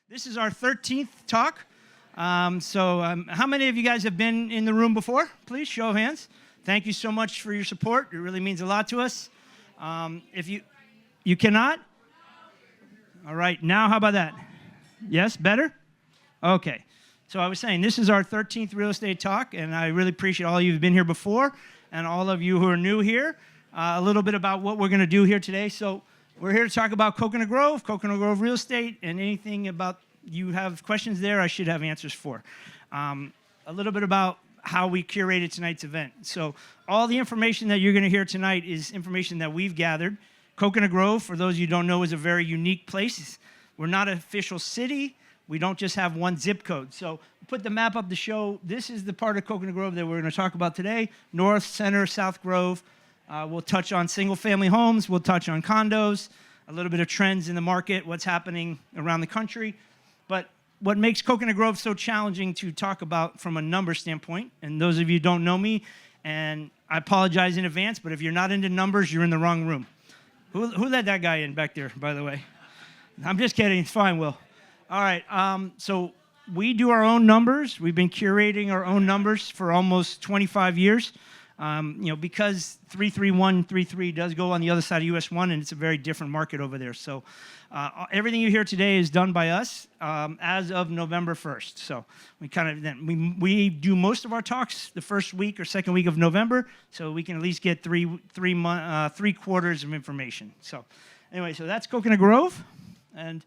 This is our 13th talk. How many of you guys have been in the room before? Please, show of hands. Thank you so much for your support. It really means a lot to us. If you cannot? All right, now how about that? Yes, better? Okay. So I was saying, this is our 13th real estate talk, and I really appreciate all of you who've been here before, and all of you who are new here. A little bit about what we're going to do here today. So we're here to talk about Coconut Grove Real Estate, and anything about you have questions there, I should have answers for. A little bit about how we curated tonight's event. So all the information that you're going to hear tonight is information that we've gathered. Coconut Grove, for those of you who don't know, is a very unique place. We're not an official city. We don't just have one zip code. So put the map up to show this is the part of Coconut Grove that we're going to talk about today. North, Center, South Grove. We'll touch on single-family homes. We'll touch on condos, a little bit of trends in the market, what's happening around the country. But what makes Coconut Grove so challenging to talk about from a number standpoint, and those of you who don't know me, and I apologize in advance, but if you're not into numbers, you're in the wrong room. Who let that guy in back there, by the way? I'm just kidding. It's fine, Will. All right. So we do our own numbers. We've been curating our own numbers for almost 25 years. Because 33133 does go on the other side of US 1, and it's a very different market over there. So everything you hear today is done by us as of November 1st. So we do most of our talks the first week or second week of November, so we can at least get three quarters of information. So anyway, so that's Coconut Grove, and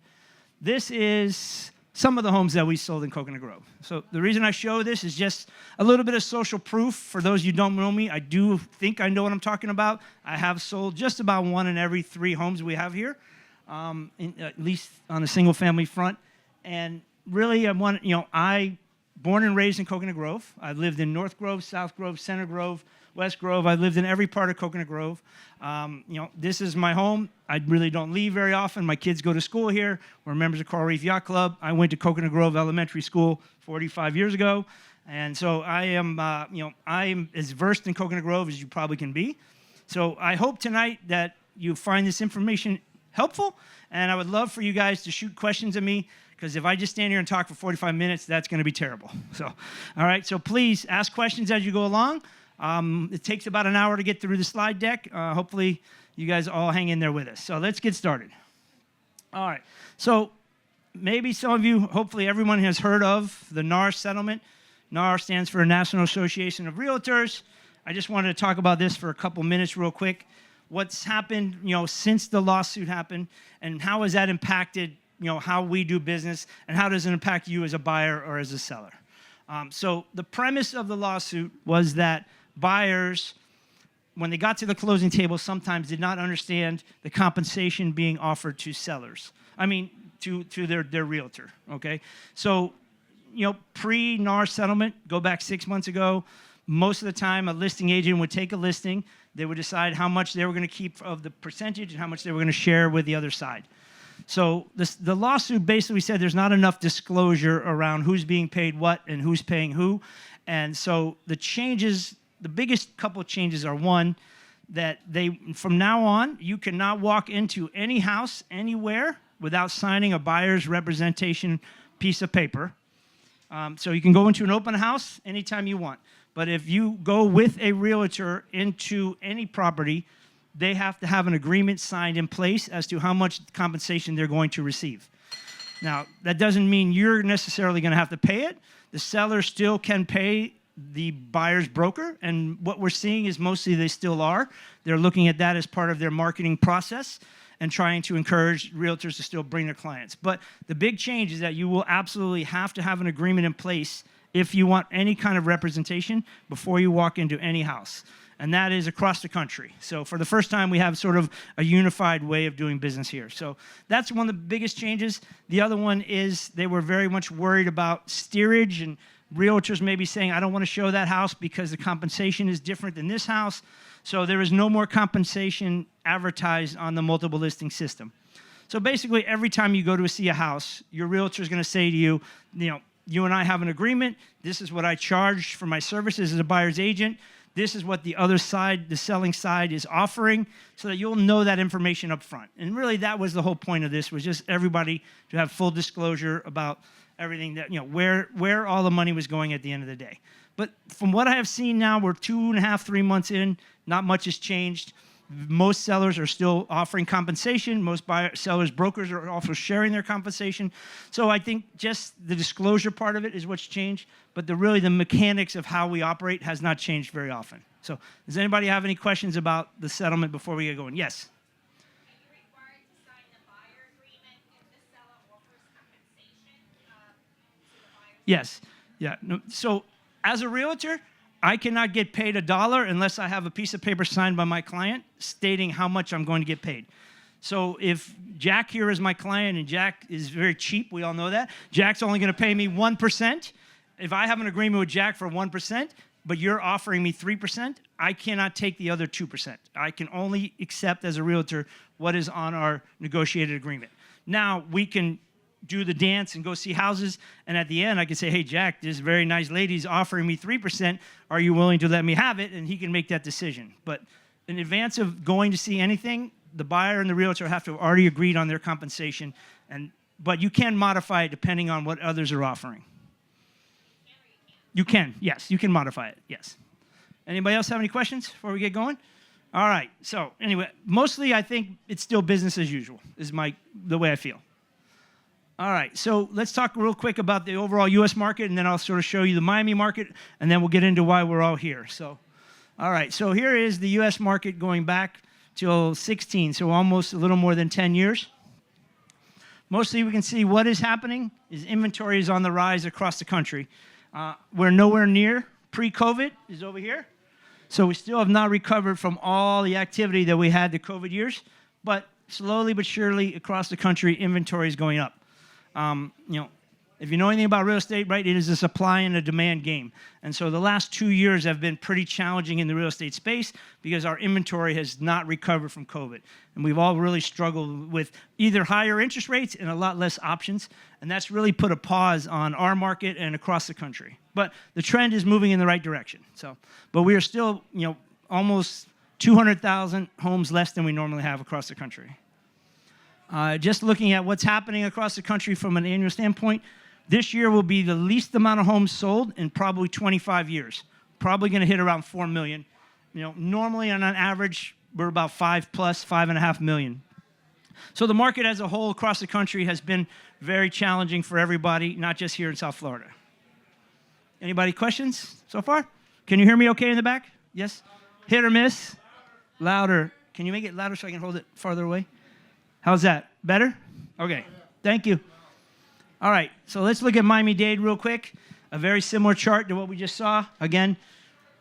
this is some of the homes that we sold in Coconut Grove. So the reason I show this is just a little bit of social proof. For those of you who don't know me, I do think I know what I'm talking about. I have sold just about 1 in every 3 homes we have here, at least on the single-family front. And really, I born and raised in Coconut Grove. I've lived in North Grove, South Grove, Center Grove, West Grove. I've lived in every part of Coconut Grove. This is my home. I really don't leave very often. My kids go to school here. We're members of Coral Reef Yacht Club. I went to Coconut Grove Elementary School 45 years ago. And so I am as versed in Coconut Grove as you probably can be. So I hope tonight that you find this information helpful. And I would love for you guys to shoot questions at me, because if I just stand here and talk for 45 minutes, that's going to be terrible. So, all right. So please ask questions as you go along. It takes about an hour to get through the slide deck. Hopefully, you guys all hang in there with us. So let's get started. All right. So maybe some of you, hopefully everyone has heard of the NAR settlement. NAR stands for National Association of Realtors. I just wanted to talk about this for a couple minutes real quick. What's happened, since the lawsuit happened, and how has that impacted, how we do business, and how does it impact you as a buyer or as a seller? So the premise of the lawsuit was that buyers, when they got to the closing table, sometimes did not understand the compensation being offered to sellers. I mean, to their realtor, okay? So, pre-NAR settlement, go back 6 months ago, most of the time a listing agent would take a listing, they would decide how much they were going to keep of the percentage and how much they were going to share with the other side. So the lawsuit basically said there's not enough disclosure around who's being paid what and who's paying who. And so the changes, the biggest couple of changes are, one, that from now on, you cannot walk into any house anywhere without signing a buyer's representation piece of paper. So you can go into an open house anytime you want. But if you go with a realtor into any property, they have to have an agreement signed in place as to how much compensation they're going to receive. Now, that doesn't mean you're necessarily going to have to pay it. The seller still can pay the buyer's broker, and what we're seeing is mostly they still are. They're looking at that as part of their marketing process and trying to encourage realtors to still bring their clients. But the big change is that you will absolutely have to have an agreement in place if you want any kind of representation before you walk into any house. And that is across the country. So for the first time, we have sort of a unified way of doing business here. So that's one of the biggest changes. The other one is they were very much worried about steerage, and realtors may be saying, I don't want to show that house because the compensation is different than this house. So there is no more compensation advertised on the multiple listing system. So basically, every time you go to see a house, your realtor is going to say to you, you and I have an agreement. This is what I charge for my services as a buyer's agent. this is what the other side, the selling side, is offering, so that you'll know that information up front. And really, that was the whole point of this, was just everybody to have full disclosure about everything, that, where all the money was going at the end of the day. But from what I have seen now, we're 2.5, 3 months in, not much has changed. Most sellers are still offering compensation. Most sellers, brokers are also sharing their compensation. So I think just the disclosure part of it is what's changed, but really the mechanics of how we operate has not changed very often. So does anybody have any questions about the settlement before we get going? Yes? Are you required to sign the buyer agreement if the seller offers compensation to the buyer? Yes. Yeah. No, so as a realtor, I cannot get paid $1 unless I have a piece of paper signed by my client stating how much I'm going to get paid. So if Jack here is my client, and Jack is very cheap, we all know that, Jack's only going to pay me 1%. If I have an agreement with Jack for 1%, but you're offering me 3%, I cannot take the other 2%. I can only accept as a realtor what is on our negotiated agreement. Now, we can do the dance and go see houses, and at the end I can say, hey Jack, this very nice lady's offering me 3%, are you willing to let me have it? And he can make that decision. But in advance of going to see anything, the buyer and the realtor have to have already agreed on their compensation, but you can modify it depending on what others are offering. You can, yes, you can modify it, yes. Anybody else have any questions before we get going? All right, so anyway, mostly I think it's still business as usual is the way I feel. All right, so let's talk real quick about the overall U.S. market, and then I'll sort of show you the Miami market, and then we'll get into why we're all here. So, all right, so here is the U.S. market going back till 16, so almost a little more than 10 years. Mostly we can see what is happening is inventory is on the rise across the country. We're nowhere near pre-COVID is over here. So we still have not recovered from all the activity that we had the COVID years, but slowly but surely across the country, inventory is going up. If you know anything about real estate, right, it is a supply and a demand game. And so the last 2 years have been pretty challenging in the real estate space because our inventory has not recovered from COVID. And we've all really struggled with either higher interest rates and a lot less options. And that's really put a pause on our market and across the country. But the trend is moving in the right direction. But we are still, almost 200,000 homes less than we normally have across the country. Just looking at what's happening across the country from an annual standpoint, this year will be the least amount of homes sold in probably 25 years. Probably going to hit around 4 million. Normally on an average, we're about 5.5 million. So the market as a whole across the country has been very challenging for everybody, not just here in South Florida. Anybody questions so far? Can you hear me okay in the back? Yes? Hit or miss? Louder. Can you make it louder so I can hold it farther away? How's that? Better? Okay. Thank you. All right. So let's look at Miami-Dade real quick. A very similar chart to what we just saw. Again,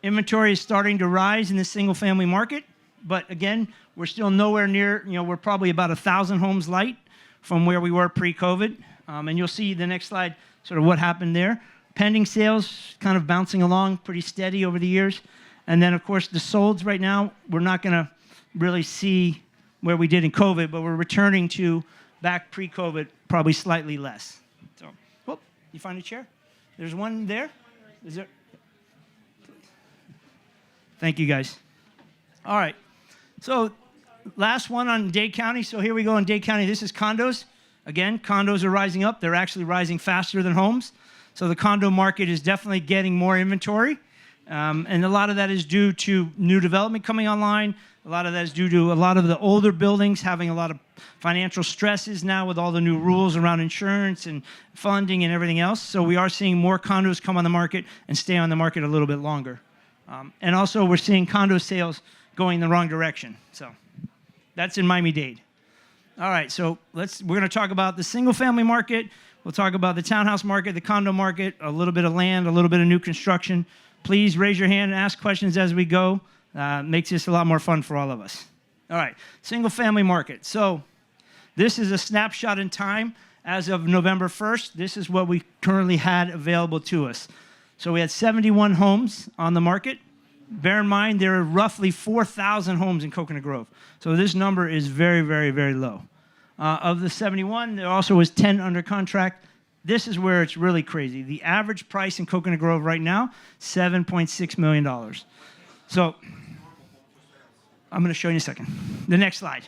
inventory is starting to rise in the single-family market. But again, we're still nowhere near, we're probably about 1,000 homes light from where we were pre-COVID. And you'll see the next slide sort of what happened there. Pending sales kind of bouncing along pretty steady over the years. And then, of course, the solds right now, we're not going to really see where we did in COVID, but we're returning to back pre-COVID, probably slightly less. So, whoop, you find a chair? There's one there. Is there? Thank you, guys. All right. So, last one on Dade County. So here we go in Dade County. This is condos. Again, condos are rising up. They're actually rising faster than homes. So the condo market is definitely getting more inventory. And a lot of that is due to new development coming online. A lot of that is due to a lot of the older buildings having a lot of financial stresses now with all the new rules around insurance and funding and everything else. So we are seeing more condos come on the market and stay on the market a little bit longer. And also we're seeing condo sales going in the wrong direction. So that's in Miami-Dade. All right, so we're going to talk about the single-family market. We'll talk about the townhouse market, the condo market, a little bit of land, a little bit of new construction. Please raise your hand and ask questions as we go. Makes this a lot more fun for all of us. All right, single-family market. So this is a snapshot in time as of November 1st. This is what we currently had available to us. So we had 71 homes on the market. Bear in mind, there are roughly 4,000 homes in Coconut Grove. So this number is very, very, very low. Of the 71, there also was 10 under contract. This is where it's really crazy. The average price in Coconut Grove right now, $7.6 million. So I'm going to show you in a second. The next slide.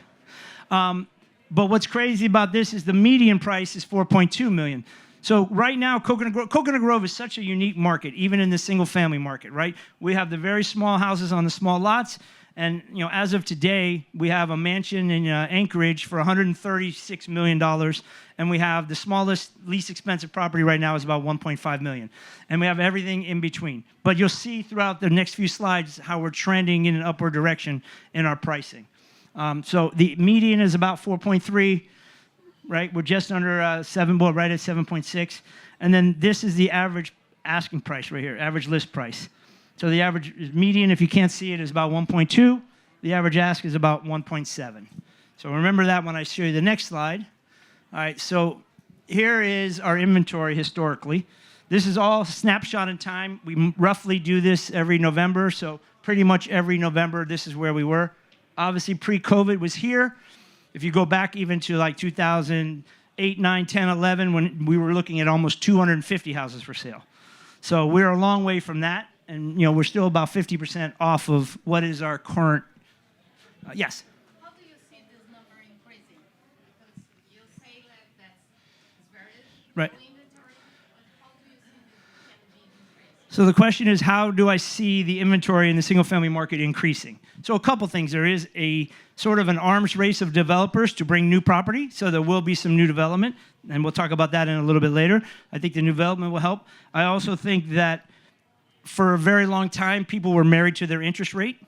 But what's crazy about this is the median price is 4.2 million. So right now, Coconut Grove is such a unique market, even in the single-family market, right? We have the very small houses on the small lots, and as of today, we have a mansion in Anchorage for $136 million, and we have the smallest, least expensive property right now is about 1.5 million, and we have everything in between. But you'll see throughout the next few slides how we're trending in an upward direction in our pricing. So the median is about 4.3. Right, we're just under 7, well, right at 7.6, and then this is the average asking price right here, average list price. So the average median, if you can't see it, is about 1.2. The average ask is about 1.7. So remember that when I show you the next slide. All right, so here is our inventory historically. This is all snapshot in time. We roughly do this every November, so pretty much every November, this is where we were. Obviously, pre-COVID was here. If you go back even to like 2008, 9, 10, 11, when we were looking at almost 250 houses for sale. So we're a long way from that, and we're still about 50% off of what is our current. Yes? How do you see this number increasing? Because you say that's very right. low inventory, but how do you see this can be increased? So the question is, how do I see the inventory in the single-family market increasing? So a couple things. There is a sort of an arms race of developers to bring new property, so there will be some new development, and we'll talk about that in a little bit later. I think the new development will help. I also think that for a very long time, people were married to their interest rate,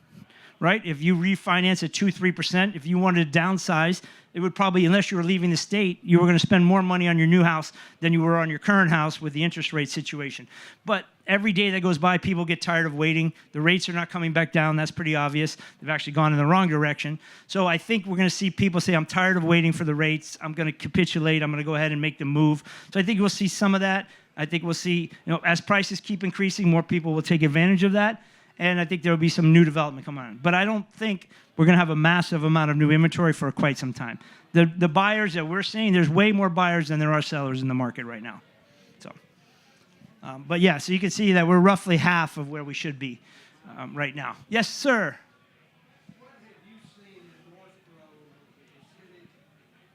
right? If you refinance at 2-3%, if you wanted to downsize, it would probably, unless you were leaving the state, you were going to spend more money on your new house than you were on your current house with the interest rate situation. But every day that goes by, people get tired of waiting. The rates are not coming back down. That's pretty obvious. They've actually gone in the wrong direction. So I think we're going to see people say, I'm tired of waiting for the rates. I'm going to capitulate. I'm going to go ahead and make the move. So I think we'll see some of that. I think we'll see, as prices keep increasing, more people will take advantage of that. And I think there will be some new development coming on. But I don't think we're going to have a massive amount of new inventory for quite some time. The buyers that we're seeing, there's way more buyers than there are sellers in the market right now. So, but yeah, so you can see that we're roughly half of where we should be right now. Yes, sir. What have you seen in North Grove, the city,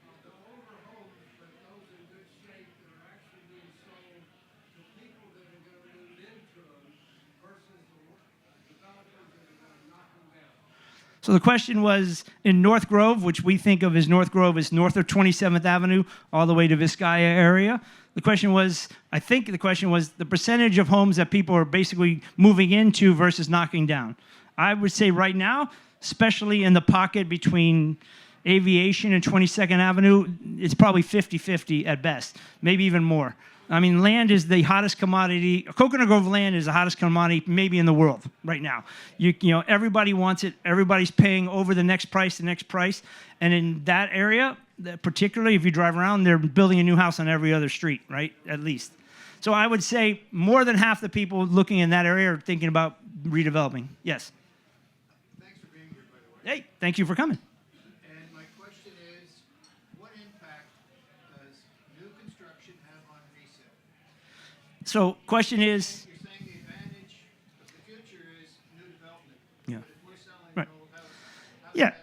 the older homes, but those in good shape that are actually being sold to people that are going to move into them versus the developers that are going to knock them down? So the question was, in North Grove, which we think of as North Grove is north of 27th Avenue all the way to Vizcaya area. The question was, I think the question was the percentage of homes that people are basically moving into versus knocking down. I would say right now, especially in the pocket between Aviation and 22nd Avenue, it's probably 50-50 at best, maybe even more. I mean, land is the hottest commodity. Coconut Grove land is the hottest commodity maybe in the world right now. Everybody wants it. Everybody's paying over the next price. And in that area, particularly if you drive around, they're building a new house on every other street, right? At least. So I would say more than half the people looking in that area are thinking about redeveloping. Yes. Thanks for being here, by the way. Hey, thank you for coming. And my question is, what impact does new construction have on resale? So question is, You're saying the advantage of the future is new development. Yeah. But if we're selling Right. an old house, how Yeah. does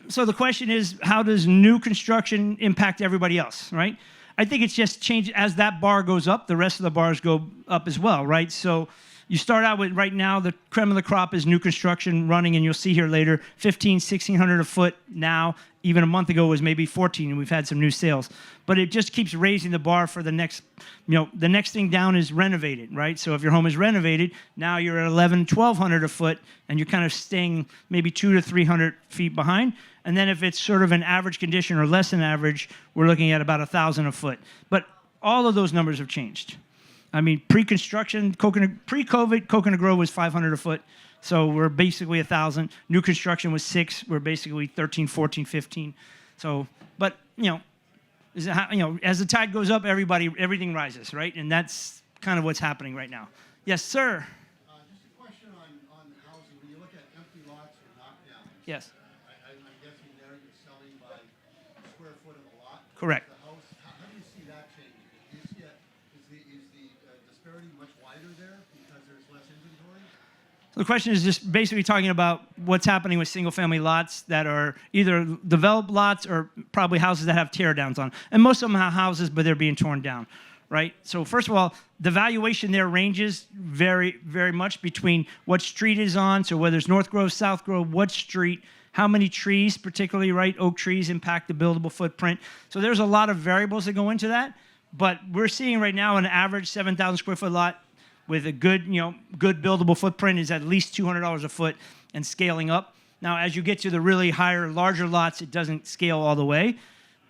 that So the question is, how does new construction impact everybody else, right? I think it's just change as that bar goes up, the rest of the bars go up as well, right? So you start out with right now, the creme of the crop is new construction running, and you'll see here later, 1,600 a foot now. Even a month ago was maybe 14, and we've had some new sales. But it just keeps raising the bar for the next, the next thing down is renovated, right? So if your home is renovated, now you're at 1,200 a foot, and you're kind of staying maybe 200 to 300 feet behind. And then if it's sort of an average condition or less than average, we're looking at about 1,000 a foot. But all of those numbers have changed. I mean, pre-construction, pre-COVID, Coconut Grove was 500 a foot. So we're basically 1,000. New construction was 6. We're basically 13, 14, 15. So, but, as the tide goes up, everything rises, right? And that's kind of what's happening right now. Yes, sir. Just a question on housing. When you look at empty lots or knockdowns, Yes. I'm guessing there you're selling by square foot of the lot. Correct. The house, how do you see that changing? Do you see is the disparity much wider there because there's less inventory? So the question is just basically talking about what's happening with single-family lots that are either developed lots or probably houses that have tear-downs on. And most of them have houses, but they're being torn down, right? So first of all, the valuation there ranges very, very much between what street is on, so whether it's North Grove, South Grove, what street, how many trees, particularly, right, oak trees impact the buildable footprint. So there's a lot of variables that go into that, but we're seeing right now an average 7,000 square foot lot with a good, good buildable footprint is at least $200 a foot and scaling up. Now, as you get to the really higher, larger lots, it doesn't scale all the way,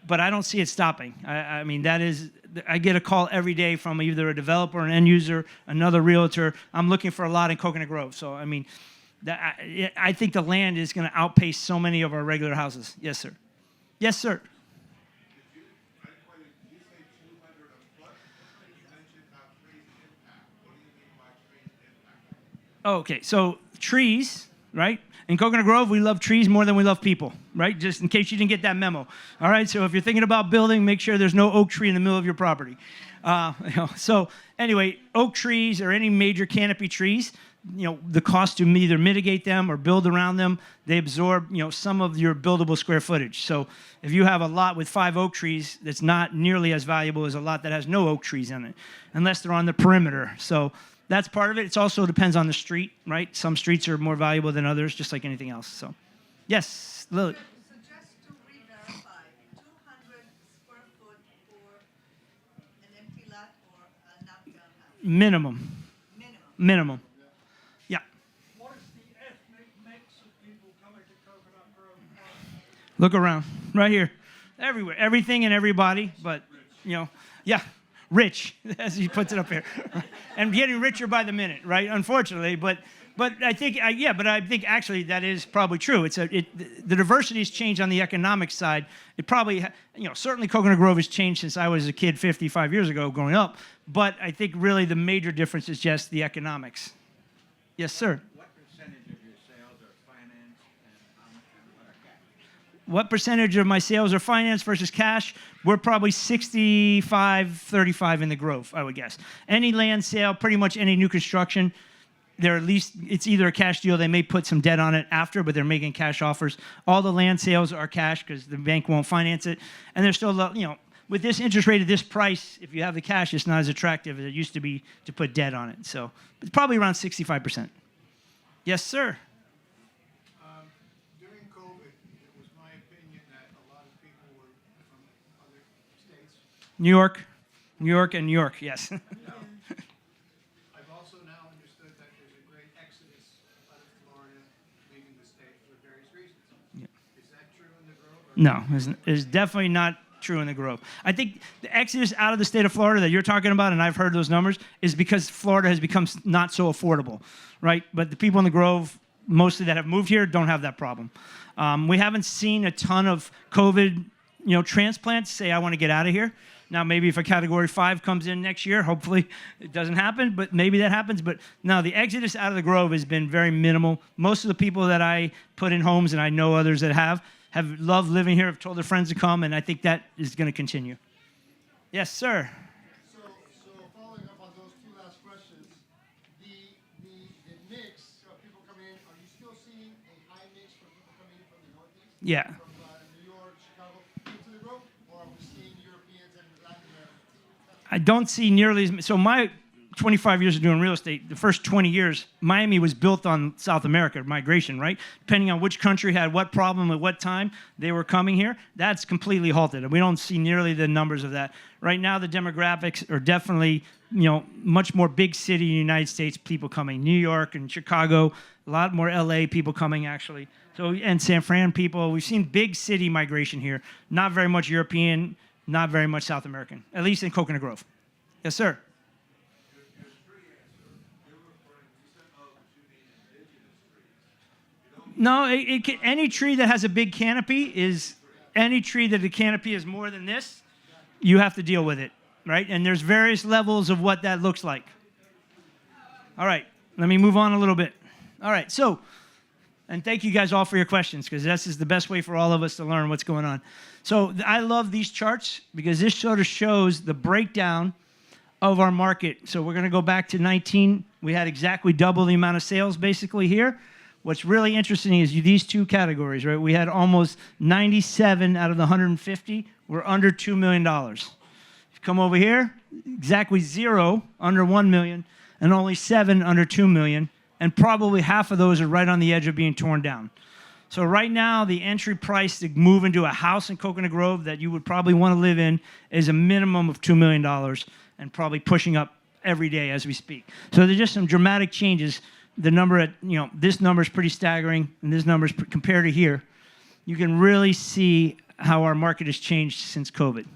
but I don't see it stopping. I mean, I get a call every day from either a developer, an end user, another realtor. I'm looking for a lot in Coconut Grove. So, I mean, I think the land is going to outpace so many of our regular houses. Yes, sir. Yes, sir. Okay, so trees, right? In Coconut Grove, we love trees more than we love people, right? Just in case you didn't get that memo. All right, so if you're thinking about building, make sure there's no oak tree in the middle of your property. So anyway, oak trees or any major canopy trees, the cost to either mitigate them or build around them, they absorb, some of your buildable square footage. So if you have a lot with 5 oak trees, that's not nearly as valuable as a lot that has no oak trees in it, unless they're on the perimeter. So that's part of it. It also depends on the street, right? Some streets are more valuable than others, just like anything else. So, yes, Lily. Suggest to re-verify 200 square foot for an empty lot or a knockdown house. Minimum. Minimum. Yeah. What is the ethnic mix of people coming to Coconut Grove? Look around. Right here. Everywhere. Everything and everybody, but, yeah. Rich, as he puts it up here, and getting richer by the minute, right? Unfortunately, but I think, but I think actually that is probably true. The diversity has changed on the economic side. It probably, certainly Coconut Grove has changed since I was a kid 55 years ago growing up. But I think really the major difference is just the economics. Yes, sir. What percentage of your sales are financed and what are cash? What percentage of my sales are finance versus cash? We're probably 65-35 in the Grove, I would guess. Any land sale, pretty much any new construction, it's either a cash deal. They may put some debt on it after, but they're making cash offers. All the land sales are cash because the bank won't finance it. And there's still, with this interest rate at this price, if you have the cash, it's not as attractive as it used to be to put debt on it. So it's probably around 65%. Yes, sir. During COVID, it was my opinion that a lot of people were from other states. New York, yes. I've also now understood that there's a great exodus out of Florida, leaving the state for various reasons. Yeah. Is that true in the Grove? No, it's definitely not true in the Grove. I think the exodus out of the state of Florida that you're talking about, and I've heard those numbers, is because Florida has become not so affordable, right? But the people in the Grove, mostly that have moved here, don't have that problem. We haven't seen a ton of COVID, transplants say, I want to get out of here. Now, maybe if a Category 5 comes in next year, hopefully it doesn't happen, but maybe that happens. But no, the exodus out of the Grove has been very minimal. Most of the people that I put in homes, and I know others that have loved living here, have told their friends to come, and I think that is going to continue. Yes, sir. So following up on those 2 last questions, the mix of people coming in, are you still seeing a high mix for people coming in from the Northeast? Yeah. From New York, Chicago, into the Grove, or are we seeing Europeans and Latin Americans? I don't see nearly as so my 25 years of doing real estate, the first 20 years, Miami was built on South America migration, right? Depending on which country had what problem at what time they were coming here, that's completely halted. And we don't see nearly the numbers of that. Right now, the demographics are definitely, much more big city United States people coming. New York and Chicago, a lot more LA people coming actually. So, and San Fran people, we've seen big city migration here. Not very much European, not very much South American, at least in Coconut Grove. Yes, sir. No, any tree that has a big canopy any tree that the canopy is more than this, you have to deal with it, right? And there's various levels of what that looks like. All right, let me move on a little bit. All right, so, and thank you guys all for your questions, because this is the best way for all of us to learn what's going on. So I love these charts because this sort of shows the breakdown of our market. So we're going to go back to We had exactly double the amount of sales basically here. What's really interesting is these two categories, right? We had almost 97 out of the 150 were under $2 million. If you come over here, exactly 0 under 1 million and only 7 under 2 million. And probably half of those are right on the edge of being torn down. So right now, the entry price to move into a house in Coconut Grove that you would probably want to live in is a minimum of $2 million and probably pushing up every day as we speak. So there's just some dramatic changes. The number at, this number is pretty staggering, and this number is compared to here. You can really see how our market has changed since COVID.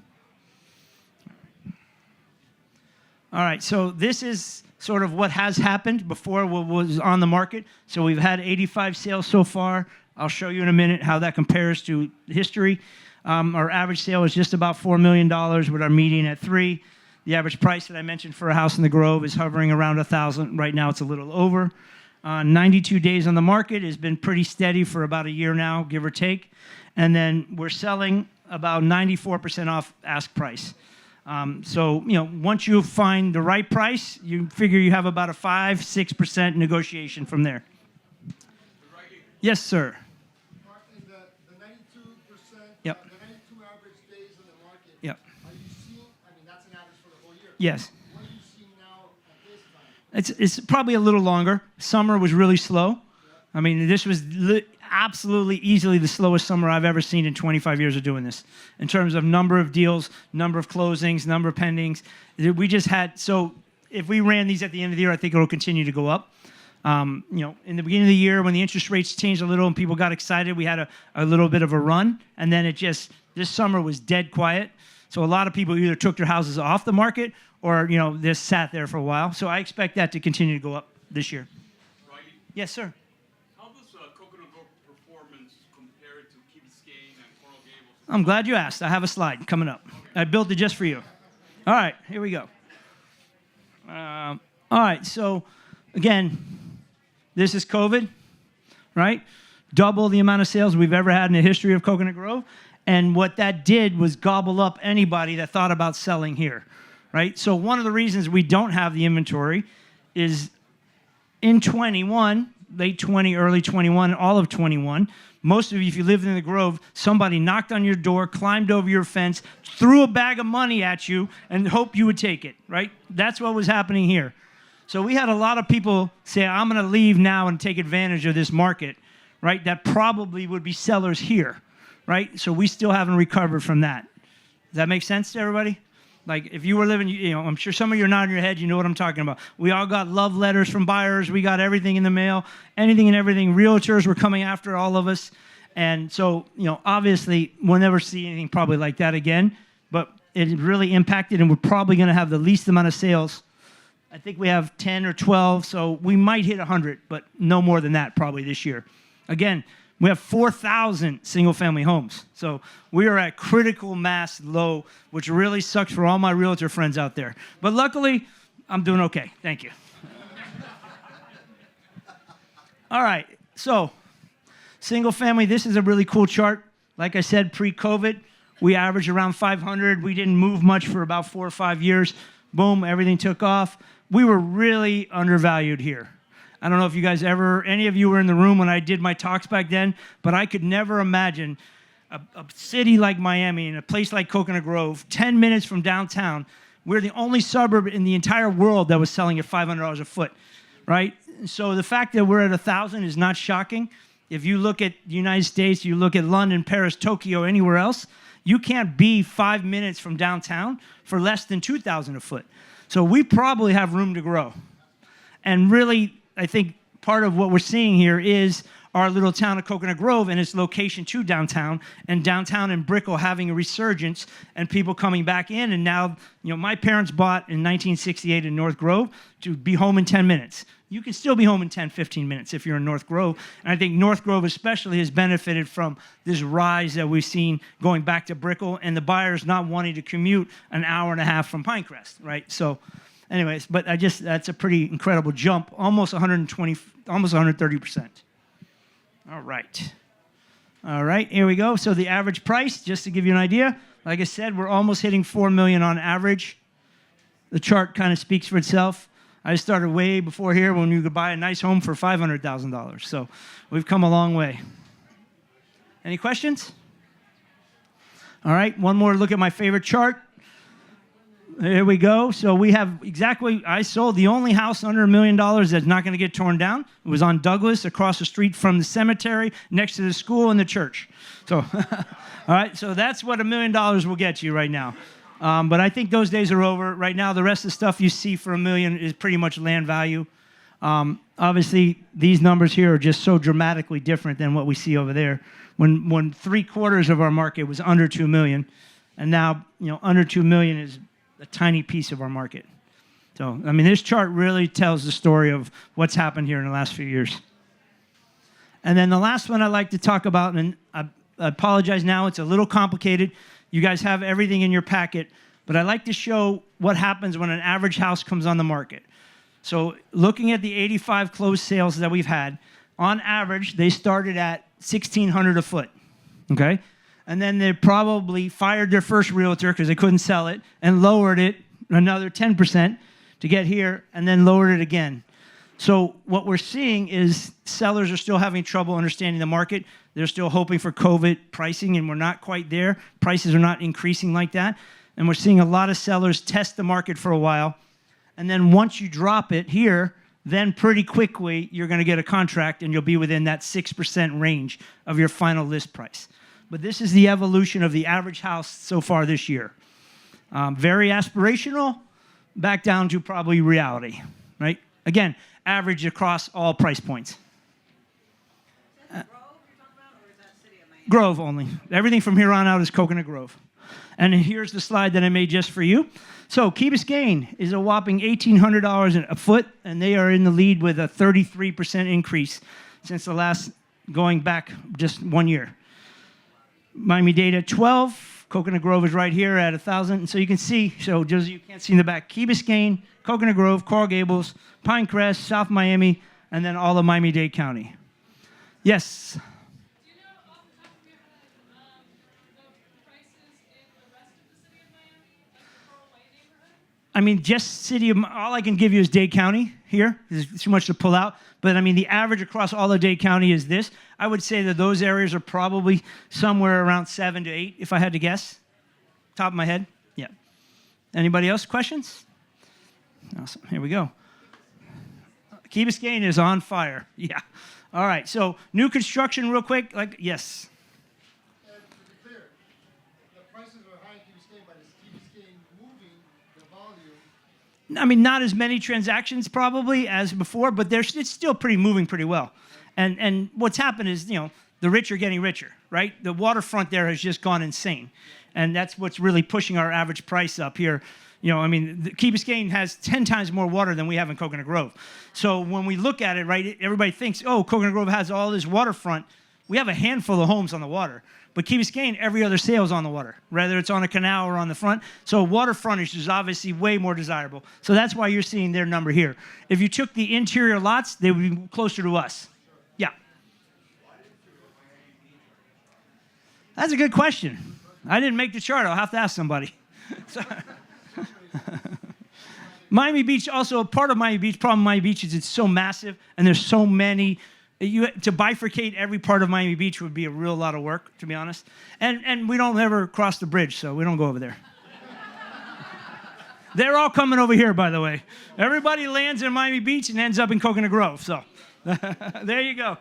All right, so this is sort of what has happened before what was on the market. So we've had 85 sales so far. I'll show you in a minute how that compares to history. Our average sale is just about $4 million with our median at 3. The average price that I mentioned for a house in the Grove is hovering around $1,000. Right now it's a little over. 92 days on the market has been pretty steady for about a year now, give or take. And then we're selling about 94% off ask price. So, once you find the right price, you figure you have about a 5-6% negotiation from there. Yes, sir. Martin, the 92%, Yep. the 92 average days on the market. Yep. Are you seeing, that's an average for the whole year. Yes. What are you seeing now at this time? It's probably a little longer. Summer was really slow. I mean, this was absolutely easily the slowest summer I've ever seen in 25 years of doing this. In terms of number of deals, number of closings, number of pendings. We just had, so if we ran these at the end of the year, I think it'll continue to go up. In the beginning of the year when the interest rates changed a little and people got excited, we had a little bit of a run. And then this summer was dead quiet. So a lot of people either took their houses off the market or, they sat there for a while. So I expect that to continue to go up this year. Riley, Yes, sir. how does Coconut Grove performance compare to Key Biscayne and Coral Gables? I'm glad you asked. I have a slide coming up. I built it just for you. All right, here we go. All right, so again, this is COVID, right? Double the amount of sales we've ever had in the history of Coconut Grove. And what that did was gobble up anybody that thought about selling here, right? So one of the reasons we don't have the inventory is in 21, late 20, early 21, all of 21, most of you, if you lived in the Grove, somebody knocked on your door, climbed over your fence, threw a bag of money at you, and hoped you would take it, right? That's what was happening here. So we had a lot of people say, I'm going to leave now and take advantage of this market, right? That probably would be sellers here, right? So we still haven't recovered from that. Does that make sense to everybody? Like if you were living, I'm sure some of you are nodding your head, you know what I'm talking about. We all got love letters from buyers. We got everything in the mail, anything and everything. Realtors were coming after all of us. And so, obviously we'll never see anything probably like that again, but it really impacted and we're probably going to have the least amount of sales. I think we have 10 or 12, so we might hit 100, but no more than that probably this year. Again, we have 4,000 single-family homes. So we are at critical mass low, which really sucks for all my realtor friends out there. But luckily, I'm doing okay. Thank you. All right, so single-family, this is a really cool chart. Like I said, pre-COVID, we averaged around 500. We didn't move much for about 4 or 5 years. Boom, everything took off. We were really undervalued here. I don't know if you guys any of you were in the room when I did my talks back then, but I could never imagine a city like Miami and a place like Coconut Grove, 10 minutes from downtown. We're the only suburb in the entire world that was selling at $500 a foot, right? So the fact that we're at 1,000 is not shocking. If you look at the United States, you look at London, Paris, Tokyo, anywhere else, you can't be 5 minutes from downtown for less than 2,000 a foot. So we probably have room to grow. And really, I think part of what we're seeing here is our little town of Coconut Grove and its location to downtown, and downtown and Brickell having a resurgence and people coming back in. And now, my parents bought in 1968 in North Grove to be home in 10 minutes. You can still be home in 10, 15 minutes if you're in North Grove. And I think North Grove especially has benefited from this rise that we've seen going back to Brickell and the buyers not wanting to commute an hour and a half from Pinecrest, right? So anyways, but that's a pretty incredible jump, almost 120, almost 130%. All right, here we go. So the average price, just to give you an idea, like I said, we're almost hitting $4 million on average. The chart kind of speaks for itself. I started way before here when you could buy a nice home for $500,000. So we've come a long way. Any questions? All right, one more look at my favorite chart. Here we go. So we have exactly, I sold the only house under $1 million that's not going to get torn down. It was on Douglas, across the street from the cemetery, next to the school and the church. So, all right, so that's what $1 million will get you right now. But I think those days are over. Right now, the rest of the stuff you see for $1 million is pretty much land value. Obviously, these numbers here are just so dramatically different than what we see over there. When 3/4 of our market was under $2 million, and now under $2 million is a tiny piece of our market. So, I mean, this chart really tells the story of what's happened here in the last few years. And then the last one I'd like to talk about, and I apologize now, it's a little complicated. You guys have everything in your packet, but I'd like to show what happens when an average house comes on the market. So looking at the 85 closed sales that we've had, on average, they started at $1,600 a foot, okay? And then they probably fired their first realtor because they couldn't sell it and lowered it another 10% to get here and then lowered it again. So what we're seeing is sellers are still having trouble understanding the market. They're still hoping for COVID pricing, and we're not quite there. Prices are not increasing like that. And we're seeing a lot of sellers test the market for a while. And then once you drop it here, then pretty quickly you're going to get a contract and you'll be within that 6% range of your final list price. But this is the evolution of the average house so far this year. Very aspirational, back down to probably reality, right? Again, average across all price points. Is that Grove you're talking about, or is that City of Miami? Grove only. Everything from here on out is Coconut Grove. And here's the slide that I made just for you. So Key Biscayne is a whopping $1,800 a foot, and they are in the lead with a 33% increase since the last, going back just 1 year. Miami-Dade at 12. Coconut Grove is right here at 1,000. And so you can see, so just you can't see in the back, Key Biscayne, Coconut Grove, Coral Gables, Pinecrest, South Miami, and then all of Miami-Dade County. Yes? Do you know off the top of your head the prices in the rest of the city of Miami, like the Coral Way neighborhood? I mean, just city of, all I can give you is Dade County here. There's too much to pull out. But I mean, the average across all of Dade County is this. I would say that those areas are probably somewhere around 7 to 8, if I had to guess. Top of my head. Yeah. Anybody else? Questions? Awesome. Here we go. Key Biscayne is on fire. Yeah. All right. So new construction real quick. Yes. And to be clear, the prices are high in Key Biscayne, but is Key Biscayne moving the volume? I mean, not as many transactions probably as before, but it's still moving pretty well. And what's happened is, the rich are getting richer, right? The waterfront there has just gone insane. And that's what's really pushing our average price up here. I mean, Key Biscayne has 10 times more water than we have in Coconut Grove. So when we look at it, right, everybody thinks, oh, Coconut Grove has all this waterfront. We have a handful of homes on the water. But Key Biscayne, every other sale is on the water, whether it's on a canal or on the front. So water frontage is obviously way more desirable. So that's why you're seeing their number here. If you took the interior lots, they would be closer to us. Yeah. That's a good question. I didn't make the chart. I'll have to ask somebody. Miami Beach, also a part of Miami Beach, problem with Miami Beach is it's so massive and there's so many. To bifurcate every part of Miami Beach would be a real lot of work, to be honest. And we don't ever cross the bridge, so we don't go over there. They're all coming over here, by the way. Everybody lands in Miami Beach and ends up in Coconut Grove, so there you go.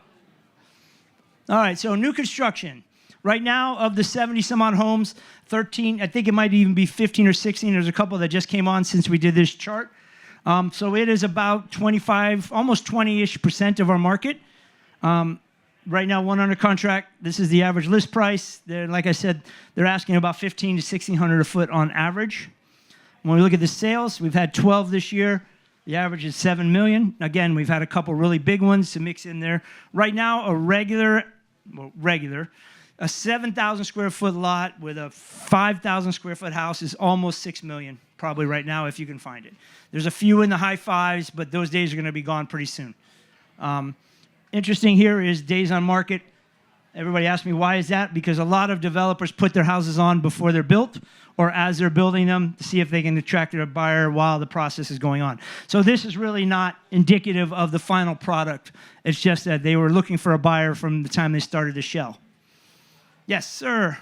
All right, so new construction. Right now, of the 70-some-odd homes, 13, I think it might even be 15 or 16. There's a couple that just came on since we did this chart. So it is about 25, almost 20-ish% of our market. Right now, one under contract. This is the average list price. Like I said, they're asking about $1,500 to $1,600 a foot on average. When we look at the sales, we've had 12 this year. The average is $7 million. Again, we've had a couple really big ones to mix in there. Right now, a 7,000 square foot lot with a 5,000 square foot house is almost $6 million, probably right now, if you can find it. There's a few in the high fives, but those days are going to be gone pretty soon. Interesting here is days on market. Everybody asks me, why is that? Because a lot of developers put their houses on before they're built or as they're building them to see if they can attract a buyer while the process is going on. So this is really not indicative of the final product. It's just that they were looking for a buyer from the time they started to shell. Yes, sir.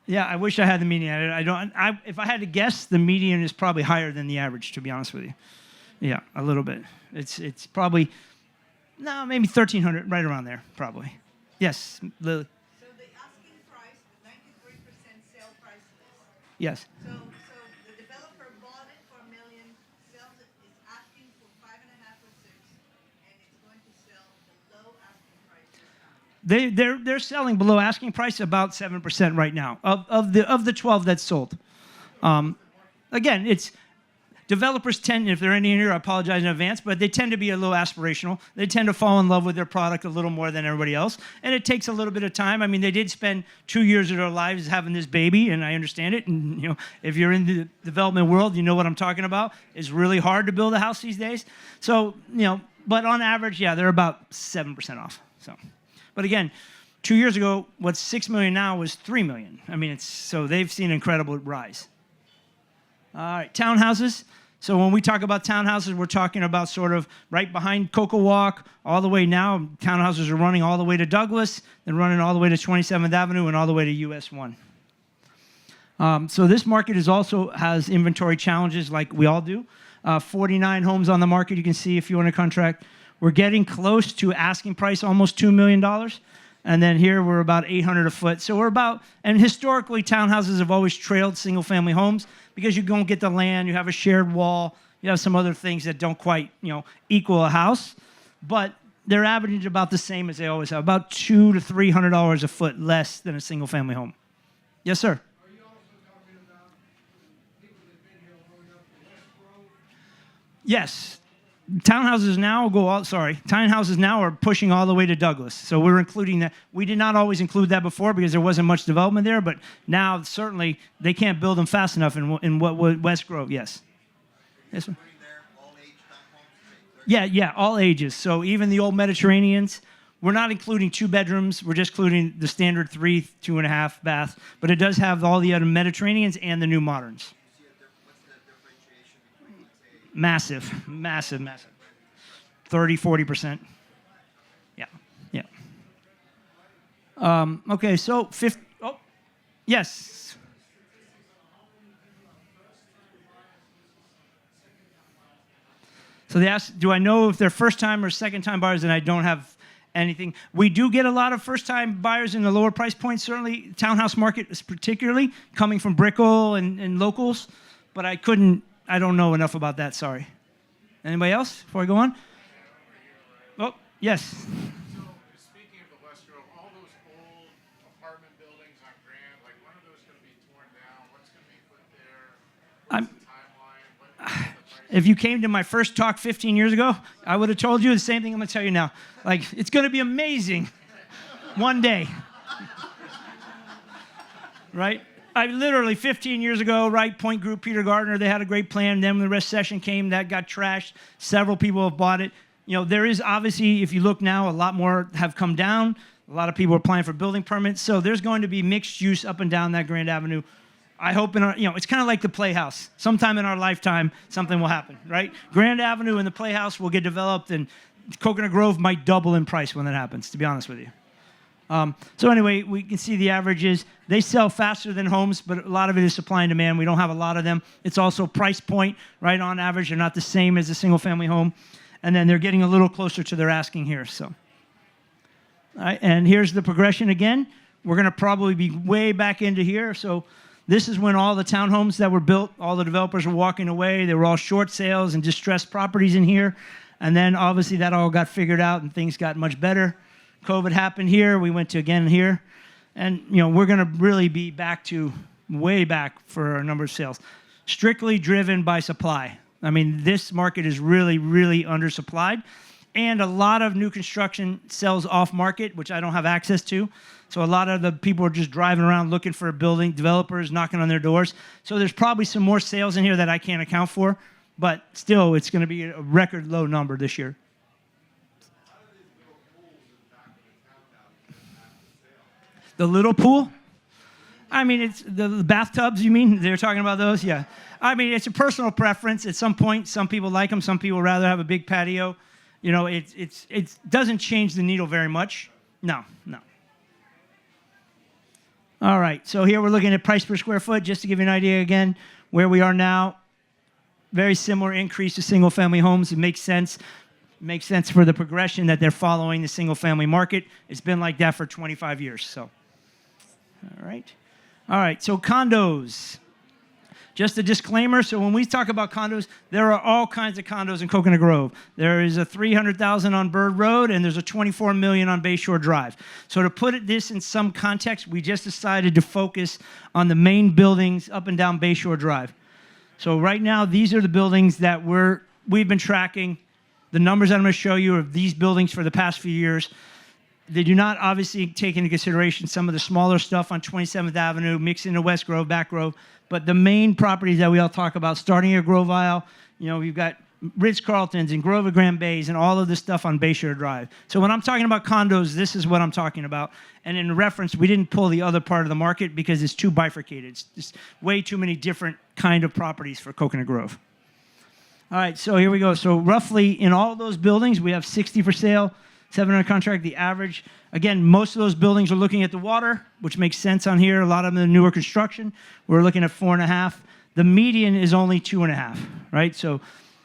Yeah, I wish I had the median. If I had to guess, the median is probably higher than the average, to be honest with you. Yeah, a little bit. It's probably, no, maybe 1,300, right around there, probably. Yes, Lily. So the asking price, the 93% sale price list. Yes. So the developer bought it for $1 million, sells it, is asking for 5.5 or 6, and it's going to sell below asking price this time. They're selling below asking price about 7% right now of the 12 that's sold. Again, it's developers tend, if they're in here, I apologize in advance, but they tend to be a little aspirational. They tend to fall in love with their product a little more than everybody else, and it takes a little bit of time. I mean, they did spend 2 years of their lives having this baby, and I understand it. And you know, if you're in the development world, you know what I'm talking about. It's really hard to build a house these days. So you know, but on average, yeah, they're about 7% off. So, but again, 2 years ago, what's $6 million now was $3 million. I mean, so they've seen an incredible rise. All right, townhouses. So when we talk about townhouses, we're talking about sort of right behind Coco Walk, all the way now. Townhouses are running all the way to Douglas, then running all the way to 27th Avenue and all the way to US 1. So this market has inventory challenges like we all do. 49 homes on the market, you can see if you want a contract. We're getting close to asking price, almost $2 million. And then here we're about 800 a foot. So we're about, and historically townhouses have always trailed single family homes because you don't get the land, you have a shared wall, you have some other things that don't quite, equal a house. But they're averaging about the same as they always have, about $200 to $300 a foot less than a single family home. Yes, sir. Are you also talking about people that have been here long enough to West Grove? Yes. Townhouses now are pushing all the way to Douglas. So we're including that. We did not always include that before because there wasn't much development there, but now certainly they can't build them fast enough in West Grove, yes. Yes, sir. Yeah, all ages. So even the old Mediterraneans, we're not including 2 bedrooms. We're just including the standard 3, 2.5 bath, but it does have all the other Mediterraneans and the new moderns. Massive. 30, 40%. Yeah. Okay, so yes. So they asked, do I know if they're first-time or second-time buyers, and I don't have anything. We do get a lot of first-time buyers in the lower price points, certainly. Townhouse market is particularly coming from Brickell and locals, but I don't know enough about that, sorry. Anybody else before I go on? Oh, yes. So, speaking of the West Grove, all those old apartment buildings on Grand, like when are those going to be torn down? What's going to be put there? What's the timeline? If you came to my first talk 15 years ago, I would have told you the same thing I'm going to tell you now. Like, it's going to be amazing one day. Right? I literally, 15 years ago, right, Point Group, Peter Gardner, they had a great plan. Then when the recession came, that got trashed. Several people have bought it. There is obviously, if you look now, a lot more have come down. A lot of people are applying for building permits. So there's going to be mixed use up and down that Grand Avenue. I hope it's kind of like the Playhouse. Sometime in our lifetime, something will happen, right? Grand Avenue and the Playhouse will get developed, and Coconut Grove might double in price when that happens, to be honest with you. So anyway, we can see the averages. They sell faster than homes, but a lot of it is supply and demand. We don't have a lot of them. It's also price point, right? On average, they're not the same as a single-family home. And then they're getting a little closer to their asking here. So, all right, and here's the progression again. We're going to probably be way back into here. So this is when all the townhomes that were built, all the developers were walking away. They were all short sales and distressed properties in here. And then obviously that all got figured out and things got much better. COVID happened here. We went to again here. And, we're going to really be way back for our number of sales. Strictly driven by supply. I mean, this market is really, really undersupplied. And a lot of new construction sells off market, which I don't have access to. So a lot of the people are just driving around looking for a building, developers knocking on their doors. So there's probably some more sales in here that I can't account for. But still, it's going to be a record low number this year. The little pool? I mean, it's the bathtubs, you mean? They're talking about those? Yeah. I mean, it's a personal preference. At some point, some people like them. Some people rather have a big patio. You know, it doesn't change the needle very much. No. All right, so here we're looking at price per square foot, just to give you an idea again, where we are now. Very similar increase to single-family homes. It makes sense. It makes sense for the progression that they're following the single-family market. It's been like that for 25 years, so. All right, so condos. Just a disclaimer, so when we talk about condos, there are all kinds of condos in Coconut Grove. There is a $300,000 on Bird Road, and there's a $24 million on Bayshore Drive. So to put this in some context, we just decided to focus on the main buildings up and down Bayshore Drive. So right now, these are the buildings that we've been tracking. The numbers that I'm going to show you are these buildings for the past few years. They do not obviously take into consideration some of the smaller stuff on 27th Avenue, mixed into West Grove, Back Grove. But the main properties that we all talk about, starting at Grove Isle, you know, we've got Ritz-Carltons and Grove of Grand Bays and all of this stuff on Bayshore Drive. So when I'm talking about condos, this is what I'm talking about. And in reference, we didn't pull the other part of the market because it's too bifurcated. It's just way too many different kind of properties for Coconut Grove. All right, so here we go. So roughly in all those buildings, we have 60 for sale, 7 under contract, the average. Again, most of those buildings are looking at the water, which makes sense on here. A lot of them are newer construction. We're looking at 4.5. The median is only 2.5, right? So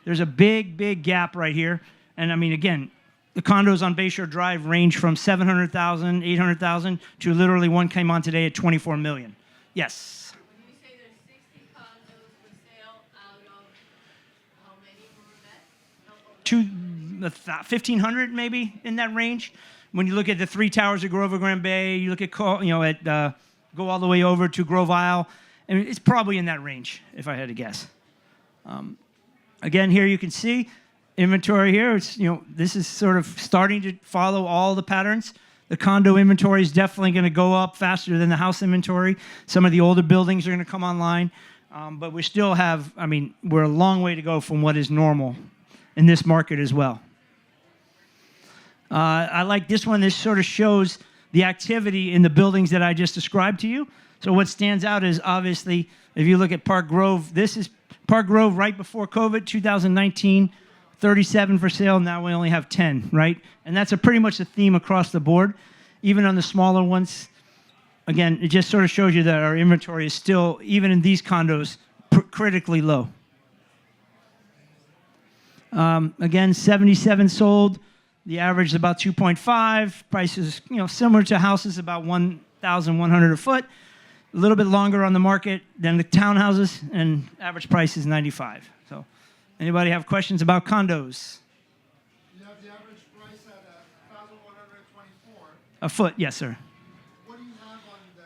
there's a big gap right here. And I mean, again, the condos on Bayshore Drive range from 700,000, 800,000 to literally one came on today at 24 million. Yes? When you say there's 60 condos for sale out of how many more or less? 1,500 maybe in that range. When you look at the 3 towers of Grove of Grand Bay, you look at, go all the way over to Grove Isle, and it's probably in that range, if I had to guess. Again, here you can see inventory here. It's, this is sort of starting to follow all the patterns. The condo inventory is definitely going to go up faster than the house inventory. Some of the older buildings are going to come online, but we still have, we're a long way to go from what is normal in this market as well. I like this one. This sort of shows the activity in the buildings that I just described to you. So what stands out is obviously, if you look at Park Grove, this is Park Grove right before COVID, 2019, 37 for sale. Now we only have 10, right? And that's pretty much the theme across the board. Even on the smaller ones, again, it just sort of shows you that our inventory is still, even in these condos, critically low. Again, 77 sold. The average is about 2.5. Prices, similar to houses, about 1,100 a foot. A little bit longer on the market than the townhouses, and average price is 95. So, anybody have questions about condos? You have the average price at 1,124. A foot, yes, sir. What do you have on the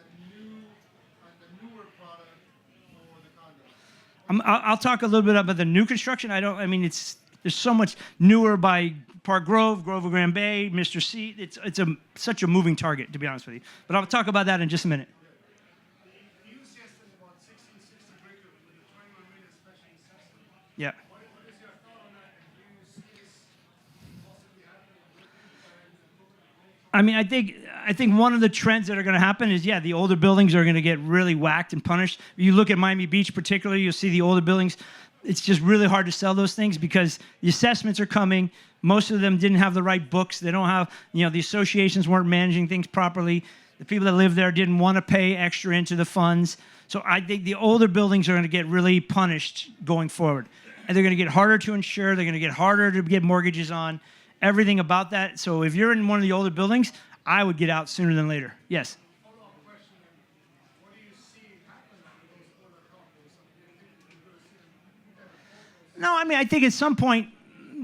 newer product for the condos? I'll talk a little bit about the new construction. There's so much newer by Park Grove, Grove of Grand Bay, Mr. C. It's such a moving target, to be honest with you. But I'll talk about that in just a minute. You used yesterday about 1660 breaker with the 21 million special assessment. Yeah. What is your thought on that? And do you see this possibly happening? I think one of the trends that are going to happen is, the older buildings are going to get really whacked and punished. If you look at Miami Beach particularly, you'll see the older buildings. It's just really hard to sell those things because the assessments are coming. Most of them didn't have the right books. They don't have, the associations weren't managing things properly. The people that live there didn't want to pay extra into the funds. So I think the older buildings are going to get really punished going forward. And they're going to get harder to insure. They're going to get harder to get mortgages on. Everything about that. So if you're in one of the older buildings, I would get out sooner than later. Yes? Follow-up question. What do you see happen to those older condos? No, I think at some point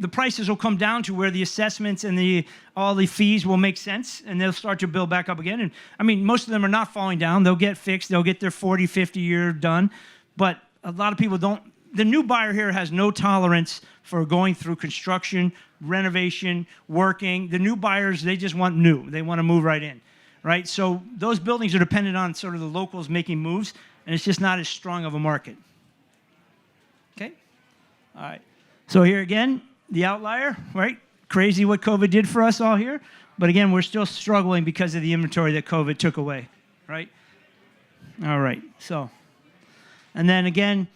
the prices will come down to where the assessments and all the fees will make sense, and they'll start to build back up again. And most of them are not falling down. They'll get fixed. They'll get their 40, 50 year done. But a lot of people don't. The new buyer here has no tolerance for going through construction, renovation, working. The new buyers, they just want new. They want to move right in, right? So those buildings are dependent on sort of the locals making moves, and it's just not as strong of a market. Okay? All right. So here again, the outlier, right? crazy what COVID did for us all here. But again, we're still struggling because of the inventory that COVID took away, right? All right, so. And then again,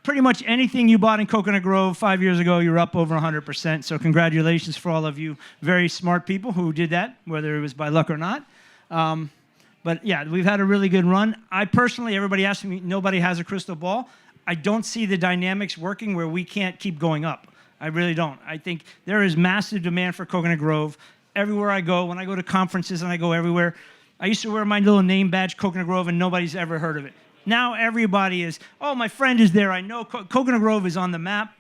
pretty much anything you bought in Coconut Grove 5 years ago, you're up over 100%. So congratulations for all of you very smart people who did that, whether it was by luck or not. But yeah, we've had a really good run. I personally, everybody asks me, nobody has a crystal ball. I don't see the dynamics working where we can't keep going up. I really don't. I think there is massive demand for Coconut Grove. Everywhere I go, when I go to conferences and I go everywhere, I used to wear my little name badge, Coconut Grove, and nobody's ever heard of it. Now everybody is, oh, my friend is there. I know Coconut Grove is on the map.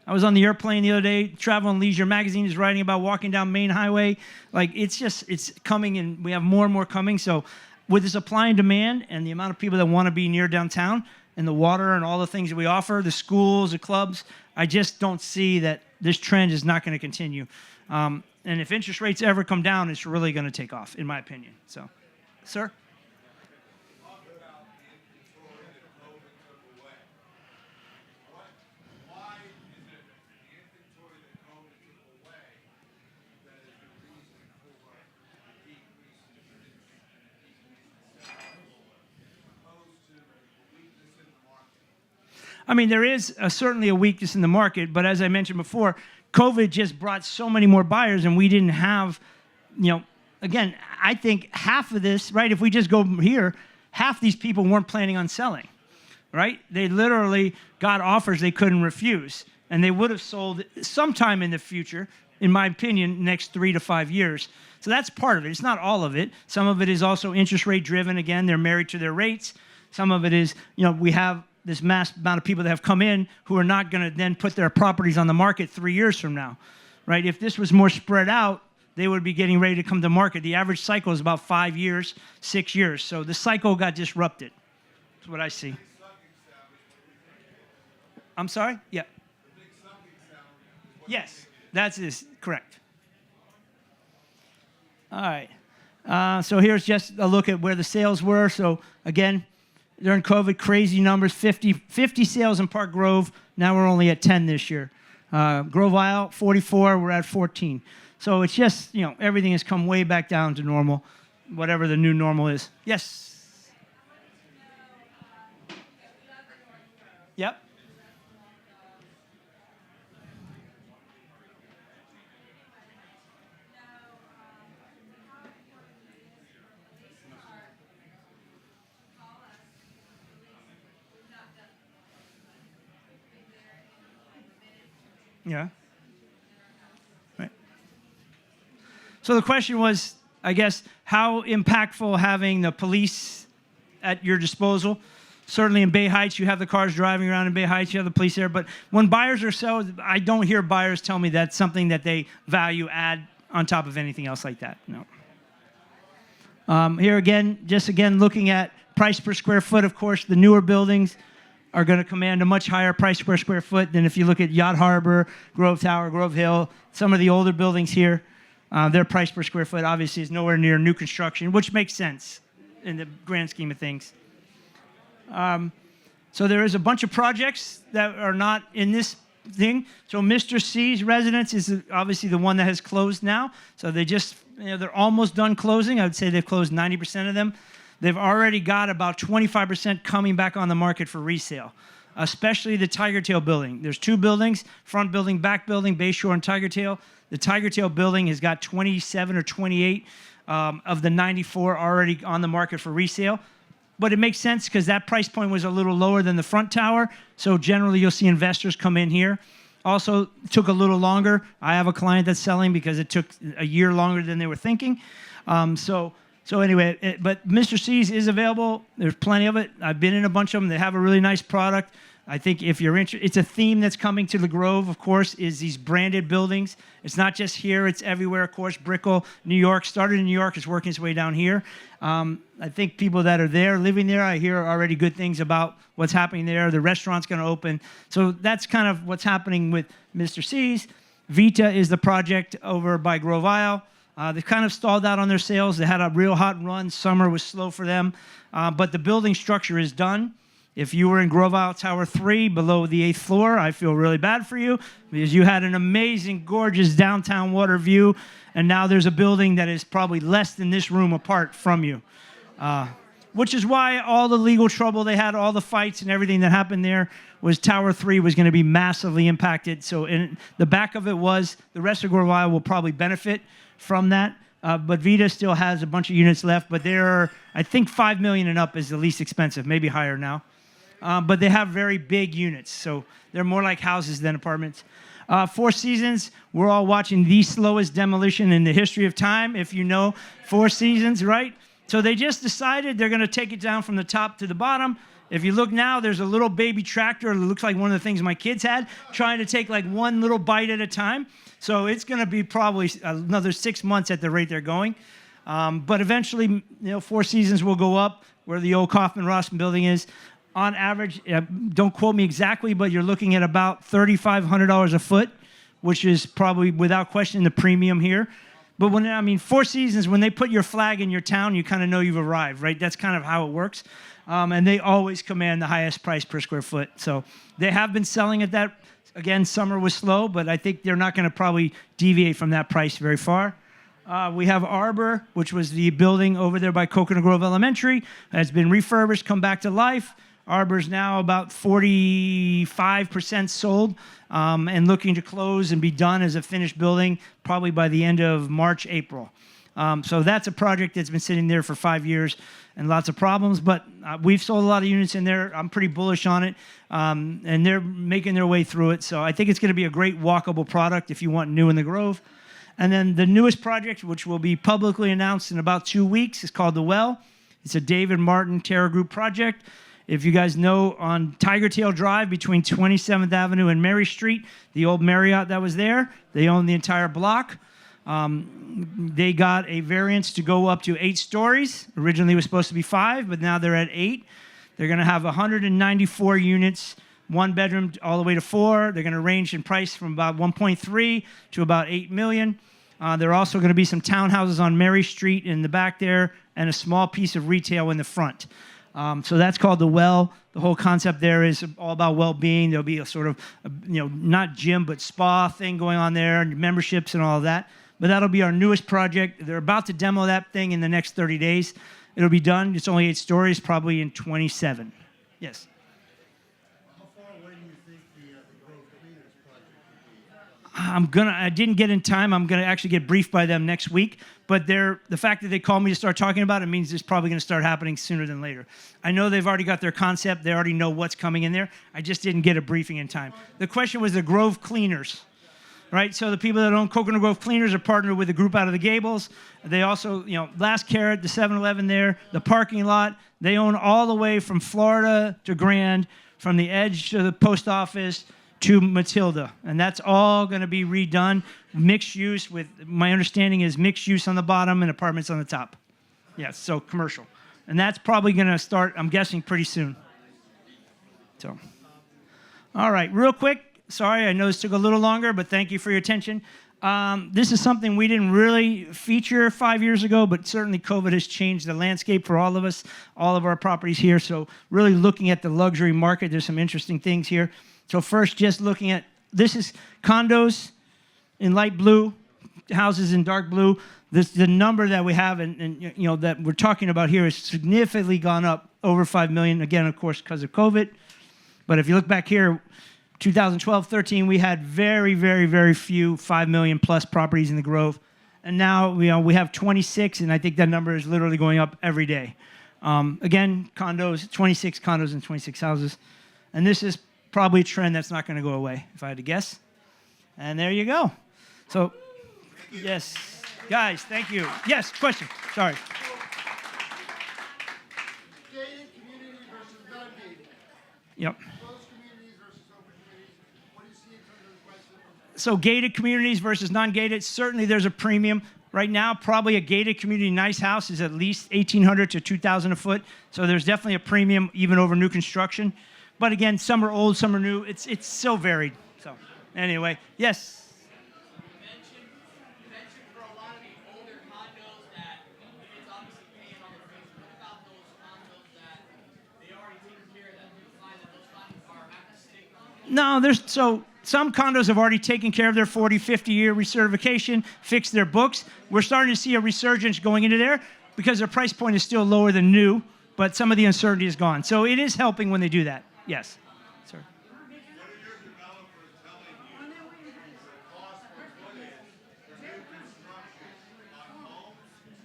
I was on the airplane the other day. Travel and Leisure magazine is writing about walking down Main Highway. Like, it's coming, and we have more and more coming. So with the supply and demand and the amount of people that want to be near downtown and the water and all the things that we offer, the schools, the clubs, I just don't see that this trend is not going to continue. And if interest rates ever come down, it's really going to take off, in my opinion. So, sir? I mean, there is certainly a weakness in the market, but as I mentioned before, COVID just brought so many more buyers, and we didn't have, again, I think half of this, right, if we just go here, half these people weren't planning on selling, right? They literally got offers they couldn't refuse, and they would have sold sometime in the future, in my opinion, next 3 to 5 years. So that's part of it. It's not all of it. Some of it is also interest rate driven. Again, they're married to their rates. Some of it is, we have this mass amount of people that have come in who are not going to then put their properties on the market 3 years from now, right? If this was more spread out, they would be getting ready to come to market. The average cycle is about 5 years, 6 years. So the cycle got disrupted. That's what I see. I'm sorry? Yeah. Yes, that is correct. All right. So here's just a look at where the sales were. So again, during COVID, crazy numbers, 50 sales in Park Grove. Now we're only at 10 this year. Grove Isle, 44, we're at 14. So it's just, everything has come way back down to normal, whatever the new normal is. Yes? Yep. Yeah. Right. So the question was, I guess, how impactful having the police at your disposal. Certainly in Bay Heights, you have the cars driving around in Bay Heights, you have the police there. But when buyers are selling, I don't hear buyers tell me that's something that they value add on top of anything else like that. No. Here again, looking at price per square foot, of course, the newer buildings are going to command a much higher price per square foot than if you look at Yacht Harbor, Grove Tower, Grove Hill. Some of the older buildings here, their price per square foot obviously is nowhere near new construction, which makes sense in the grand scheme of things. So there is a bunch of projects that are not in this thing. So Mr. C's residence is obviously the one that has closed now. So they just, they're almost done closing. I would say they've closed 90% of them. They've already got about 25% coming back on the market for resale, especially the Tiger Tail building. There's 2 buildings, front building, back building, Bayshore and Tiger Tail. The Tiger Tail building has got 27 or 28 of the 94 already on the market for resale. But it makes sense because that price point was a little lower than the front tower. So generally you'll see investors come in here. Also took a little longer. I have a client that's selling because it took a year longer than they were thinking. So anyway, but Mr. C's is available. There's plenty of it. I've been in a bunch of them. They have a really nice product. I think if you're interested, it's a theme that's coming to the Grove, of course, is these branded buildings. It's not just here. It's everywhere, of course. Brickell, New York, started in New York, is working its way down here. I think people that are there, living there, I hear already good things about what's happening there. The restaurant's going to open. So that's kind of what's happening with Mr. C's. Vita is the project over by Grove Isle. They kind of stalled out on their sales. They had a real hot run. Summer was slow for them. But the building structure is done. If you were in Grove Tower 3 below the 8th floor, I feel really bad for you because you had an amazing, gorgeous downtown water view, and now there's a building that is probably less than this room apart from you. Which is why all the legal trouble they had, all the fights and everything that happened there was Tower 3 was going to be massively impacted. So in the back of it was the rest of Grove will probably benefit from that. But Vita still has a bunch of units left, but they're, I think 5 million and up is the least expensive, maybe higher now. But they have very big units, so they're more like houses than apartments. Four Seasons, we're all watching the slowest demolition in the history of time, if you know Four Seasons, right? So they just decided they're going to take it down from the top to the bottom. If you look now, there's a little baby tractor. It looks like one of the things my kids had, trying to take like one little bite at a time. So it's going to be probably another 6 months at the rate they're going. But eventually, Four Seasons will go up where the old Kaufman-Rossman building is. On average, don't quote me exactly, but you're looking at about $3,500 a foot, which is probably without question the premium here. But Four Seasons, when they put your flag in your town, you kind of know you've arrived, right? That's kind of how it works. And they always command the highest price per square foot. So they have been selling at that. Again, summer was slow, but I think they're not going to probably deviate from that price very far. We have Arbor, which was the building over there by Coconut Grove Elementary. Has been refurbished, come back to life. Arbor's now about 45% sold and looking to close and be done as a finished building probably by the end of March, April. So that's a project that's been sitting there for 5 years and lots of problems, but we've sold a lot of units in there. I'm pretty bullish on it, and they're making their way through it. So I think it's going to be a great walkable product if you want new in the Grove. And then the newest project, which will be publicly announced in about 2 weeks, is called The Well. It's a David Martin Terra Group project. If you guys know, on Tiger Tail Drive between 27th Avenue and Mary Street, the old Marriott that was there, they own the entire block. They got a variance to go up to 8 stories. Originally it was supposed to be 5, but now they're at 8. They're going to have 194 units, 1 bedroom all the way to 4. They're going to range in price from about 1.3 to about 8 million. There are also going to be some townhouses on Mary Street in the back there and a small piece of retail in the front. So that's called The Well. The whole concept there is all about well-being. There'll be a sort of, not gym, but spa thing going on there, and memberships and all of that. But that'll be our newest project. They're about to demo that thing in the next 30 days. It'll be done. It's only 8 stories, probably in 27. Yes? How far away do you think the Grove Cleaners project will be? I didn't get in time. I'm gonna actually get briefed by them next week. But the fact that they called me to start talking about it means it's probably gonna start happening sooner than later. I know they've already got their concept. They already know what's coming in there. I just didn't get a briefing in time. The question was the Grove Cleaners, right? So the people that own Coconut Grove Cleaners are partnered with a group out of the Gables. They also, Last Carrot, the 7-Eleven there, the parking lot. They own all the way from Florida to Grand, from the edge to the post office to Matilda. And that's all going to be redone. Mixed use with, my understanding is mixed use on the bottom and apartments on the top. Yes, so commercial. And that's probably going to start, I'm guessing, pretty soon. So, all right, real quick. Sorry, I know this took a little longer, but thank you for your attention. This is something we didn't really feature 5 years ago, but certainly COVID has changed the landscape for all of us, all of our properties here. So really looking at the luxury market, there's some interesting things here. So first, just looking at, this is condos in light blue, houses in dark blue. The number that we have and that we're talking about here has significantly gone up over 5 million, again, of course, because of COVID. But if you look back here, 2012-13, we had very, very, very few 5 million plus properties in the Grove. And now we have 26, and I think that number is literally going up every day. Again, condos, 26 condos and 26 houses. And this is probably a trend that's not going to go away, if I had to guess. And there you go. So, yes. Guys, thank you. Yes, question. Sorry. Gated community versus non-gated. Yep. Closed communities versus open communities. What do you see in terms of the price? So gated communities versus non-gated, certainly there's a premium. Right now, probably a gated community nice house is at least $1,800 to $2,000 a foot. So there's definitely a premium even over new construction. But again, some are old, some are new. It's so varied. So anyway, yes. You mentioned for a lot of the older condos that it's obviously paying all the fees. What about those condos that they already taken care of that new No, so some condos have already taken care of their 40, 50-year recertification, fixed their books. We're starting to see a resurgence going into there because their price point is still lower than new, but some of the uncertainty is gone. So it is helping when they do that. Yes. Sorry. What are your developers telling you the cost per footage for new construction on homes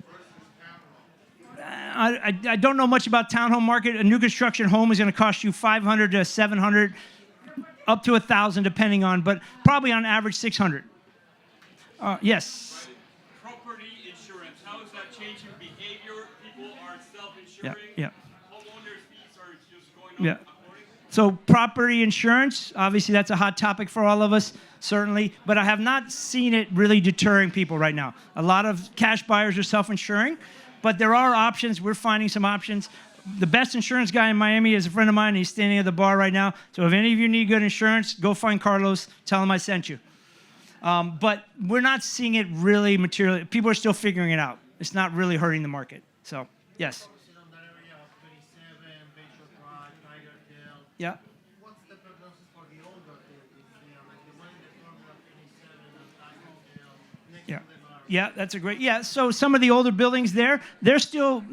versus townhomes? I don't know much about townhome market. A new construction home is going to cost you $500 to $700, up to $1,000 depending on, but probably on average $600. Yes. Property insurance, how is that changing behavior? People are Yeah. self-insuring. Yeah. Homeowners' fees are just going Yeah. up accordingly. So property insurance, obviously that's a hot topic for all of us, certainly. But I have not seen it really deterring people right now. A lot of cash buyers are self-insuring, but there are options. We're finding some options. The best insurance guy in Miami is a friend of mine. He's standing at the bar right now. So if any of you need good insurance, go find Carlos. Tell him I sent you. But we're not seeing it really materially. People are still figuring it out. It's not really hurting the market. So, yes. Focusing on that area of 27, Bayshore Drive, Tiger Hill. Yeah. What's the prognosis for the older buildings? Like the one in the corner of 27 and Tiger Hill, next Yeah. to them are Yeah, that's a great. Yeah, so some of the older buildings there, they're still,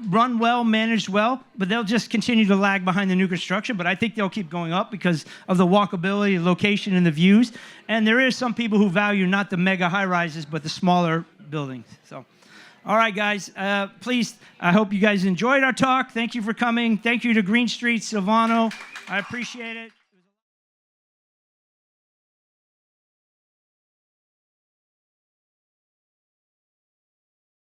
run well, managed well, but they'll just continue to lag behind the new construction. But I think they'll keep going up because of the walkability, the location, and the views. And there is some people who value not the mega high rises, but the smaller buildings. So, all right, guys, please, I hope you guys enjoyed our talk. Thank you for coming. Thank you to Greenstreet, Silvano. I appreciate it.